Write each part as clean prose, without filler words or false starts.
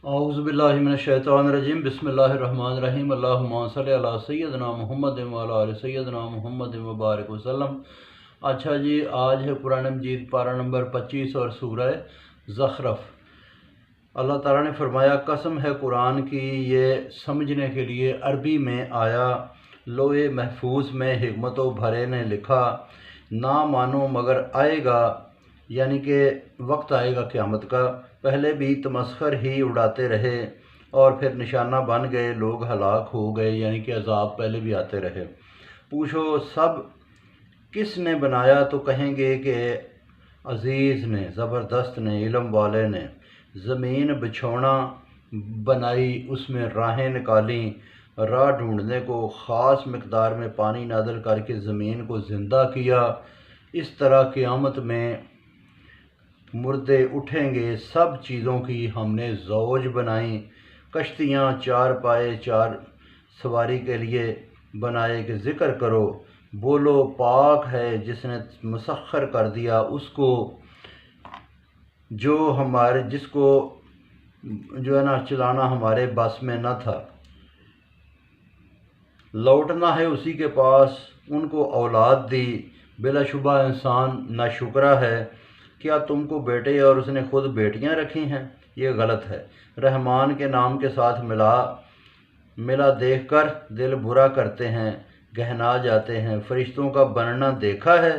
اعوذ باللہ من الشیطان الرجیم بسم اللہ الرحمن الرحیم اللہم صلی علی سیدنا محمد وعلی آل سیدنا محمد مبارک وسلم۔ اچھا جی، آج ہے قرآن مجید پارہ نمبر 25 اور سورہ زخرف۔ اللہ تعالیٰ نے فرمایا، قسم ہے قرآن کی، یہ سمجھنے کے لیے عربی میں آیا، لوح محفوظ میں حکمت و بھرے نے لکھا، نہ مانو مگر آئے گا، یعنی کہ وقت آئے گا قیامت کا۔ پہلے بھی تمسخر ہی اڑاتے رہے اور پھر نشانہ بن گئے، لوگ ہلاک ہو گئے، یعنی کہ عذاب پہلے بھی آتے رہے۔ پوچھو سب کس نے بنایا تو کہیں گے کہ عزیز نے، زبردست نے، علم والے نے۔ زمین بچھونا بنائی، اس میں راہیں نکالیں، راہ ڈھونڈنے کو، خاص مقدار میں پانی نازل کر کے زمین کو زندہ کیا۔ اس طرح قیامت میں مردے اٹھیں گے، سب چیزوں کی ہم نے زوج بنائیں، کشتیاں چار پائے چار سواری کے لیے بنائے کہ ذکر کرو، بولو پاک ہے جس نے مسخر کر دیا اس کو جس کو جو ہے نا چلانا ہمارے بس میں نہ تھا۔ لوٹنا ہے اسی کے پاس، ان کو اولاد دی، بلا شبہ انسان ناشکرا ہے۔ کیا تم کو بیٹے اور اس نے خود بیٹیاں رکھی ہیں؟ یہ غلط ہے۔ رحمان کے نام کے ساتھ ملا دیکھ کر دل برا کرتے ہیں، گہنا جاتے ہیں۔ فرشتوں کا بننا دیکھا ہے؟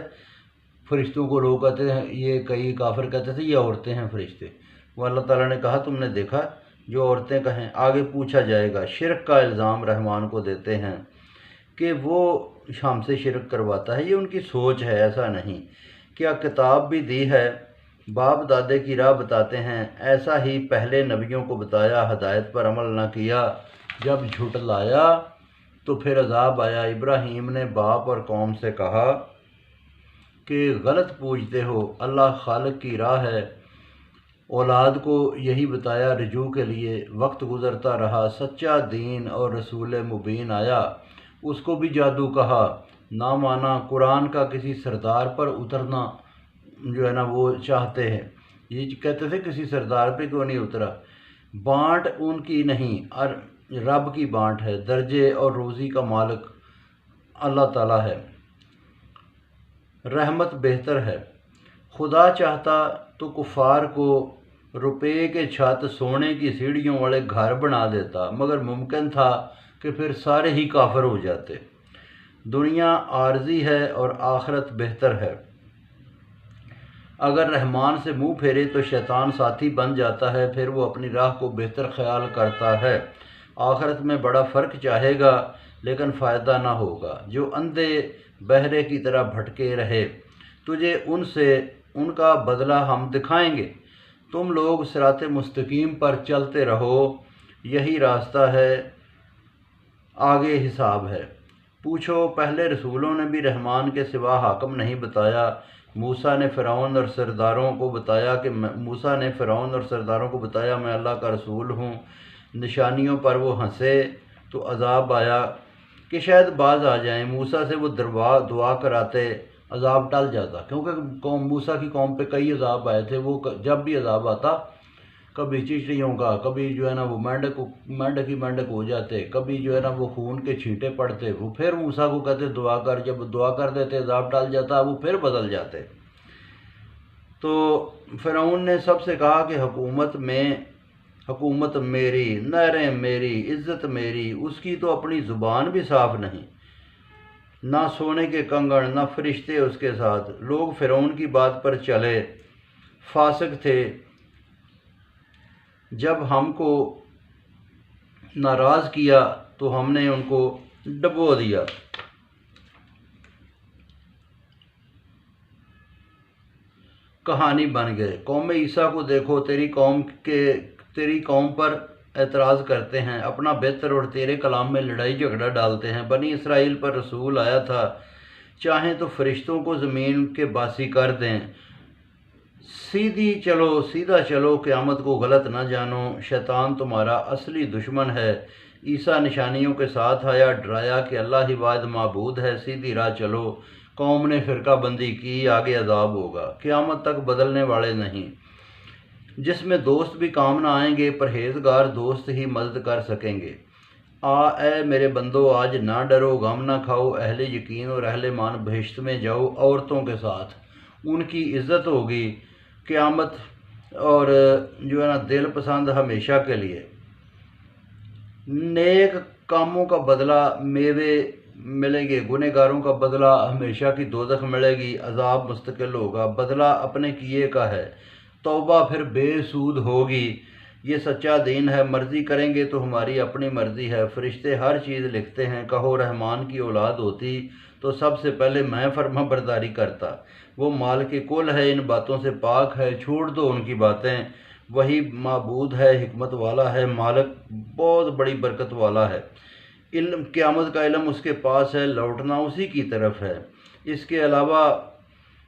فرشتوں کو لوگ کہتے ہیں، یہ کئی کافر کہتے تھے یہ عورتیں ہیں فرشتے۔ وہ اللہ تعالیٰ نے کہا تم نے دیکھا؟ جو عورتیں کہیں۔ آگے پوچھا جائے گا۔ شرک کا الزام رحمان کو دیتے ہیں کہ وہ ہم سے شرک کرواتا ہے، یہ ان کی سوچ ہے، ایسا نہیں۔ کیا کتاب بھی دی ہے؟ باپ دادے کی راہ بتاتے ہیں، ایسا ہی پہلے نبیوں کو بتایا، ہدایت پر عمل نہ کیا، جب جھٹلایا تو پھر عذاب آیا۔ ابراہیم نے باپ اور قوم سے کہا کہ غلط پوجتے ہو، اللہ خالق کی راہ ہے۔ اولاد کو یہی بتایا رجوع کے لیے۔ وقت گزرتا رہا، سچا دین اور رسول مبین آیا، اس کو بھی جادو کہا، نہ مانا۔ قرآن کا کسی سردار پر اترنا جو ہے نا وہ چاہتے ہیں، یہ کہتے تھے کسی سردار پہ کیوں نہیں اترا۔ بانٹ ان کی نہیں، رب کی بانٹ ہے۔ درجے اور روزی کا مالک اللہ تعالیٰ ہے، رحمت بہتر ہے۔ خدا چاہتا تو کفار کو روپے کے چھت، سونے کی سیڑھیوں والے گھر بنا دیتا، مگر ممکن تھا کہ پھر سارے ہی کافر ہو جاتے۔ دنیا عارضی ہے اور آخرت بہتر ہے۔ اگر رحمان سے منہ پھیرے تو شیطان ساتھی بن جاتا ہے، پھر وہ اپنی راہ کو بہتر خیال کرتا ہے۔ آخرت میں بڑا فرق چاہے گا لیکن فائدہ نہ ہوگا، جو اندھے بہرے کی طرح بھٹکے رہے۔ تجھے ان کا بدلہ ہم دکھائیں گے، تم لوگ صراط مستقیم پر چلتے رہو، یہی راستہ ہے، آگے حساب ہے۔ پوچھو پہلے رسولوں نے بھی رحمان کے سوا حاکم نہیں بتایا؟ موسیٰ نے فرعون اور سرداروں کو بتایا میں اللہ کا رسول ہوں۔ نشانیوں پر وہ ہنسے تو عذاب آیا کہ شاید باز آ جائیں۔ موسیٰ سے وہ دعا کراتے، عذاب ٹل جاتا، کیونکہ موسیٰ کی قوم پہ کئی عذاب آئے تھے۔ وہ جب بھی عذاب آتا، کبھی چیٹیوں کا، کبھی جو ہے نا وہ مینڈک ہو جاتے، کبھی جو ہے نا وہ خون کے چھینٹے پڑتے، وہ پھر موسیٰ کو کہتے دعا کر، جب دعا کر دیتے عذاب ٹل جاتا، وہ پھر بدل جاتے۔ تو فرعون نے سب سے کہا کہ حکومت میری، نہریں میری، عزت میری، اس کی تو اپنی زبان بھی صاف نہیں، نہ سونے کے کنگن، نہ فرشتے اس کے ساتھ۔ لوگ فرعون کی بات پر چلے، فاسق تھے۔ جب ہم کو ناراض کیا تو ہم نے ان کو ڈبو دیا۔ کہانی بن گئے۔ قوم عیسیٰ کو دیکھو، تیری قوم پر اعتراض کرتے ہیں، اپنا بہتر اور تیرے کلام میں لڑائی جھگڑا ڈالتے ہیں۔ بنی اسرائیل پر رسول آیا تھا، چاہیں تو فرشتوں کو زمین کے باسی کر دیں۔ سیدھا چلو، قیامت کو غلط نہ جانو، شیطان تمہارا اصلی دشمن ہے۔ عیسیٰ نشانیوں کے ساتھ آیا، ڈرایا کہ اللہ ہی واحد معبود ہے، سیدھی راہ چلو۔ قوم نے فرقہ بندی کی، آگے عذاب ہوگا، قیامت تک بدلنے والے نہیں۔ جس میں دوست بھی کام نہ آئیں گے، پرہیزگار دوست ہی مدد کر سکیں گے۔ اے میرے بندو، آج نہ ڈرو، غم نہ کھاؤ، اہل یقین اور اہل ایمان بہشت میں جاؤ عورتوں کے ساتھ، ان کی عزت ہوگی قیامت، اور جو ہے نا دل پسند ہمیشہ کے لیے۔ نیک کاموں کا بدلہ میوے ملیں گے، گنہگاروں کا بدلہ ہمیشہ کی دوزخ ملے گی، عذاب مستقل ہوگا، بدلہ اپنے کیے کا ہے، توبہ پھر بے سود ہوگی۔ یہ سچا دین ہے، مرضی کریں گے تو ہماری اپنی مرضی ہے، فرشتے ہر چیز لکھتے ہیں، کہو رحمان کی اولاد ہوتی تو سب سے پہلے میں فرما برداری کرتا۔ وہ مالک کل ہے، ان باتوں سے پاک ہے، چھوڑ دو ان کی باتیں، وہی معبود ہے، حکمت والا ہے، مالک بہت بڑی برکت والا ہے۔ علم قیامت کا علم اس کے پاس ہے، لوٹنا اسی کی طرف ہے، اس کے علاوہ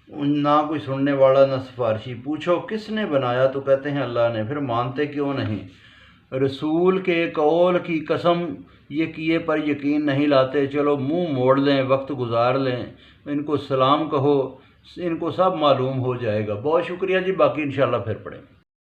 نہ کوئی سننے والا نہ سفارشی۔ پوچھو کس نے بنایا تو کہتے ہیں اللہ نے، پھر مانتے کیوں نہیں؟ رسول کے قول کی قسم، یہ کیے پر یقین نہیں لاتے، چلو منہ موڑ لیں، وقت گزار لیں، ان کو سلام کہو، ان کو سب معلوم ہو جائے گا۔ بہت شکریہ جی، باقی انشاءاللہ پھر پڑھیں۔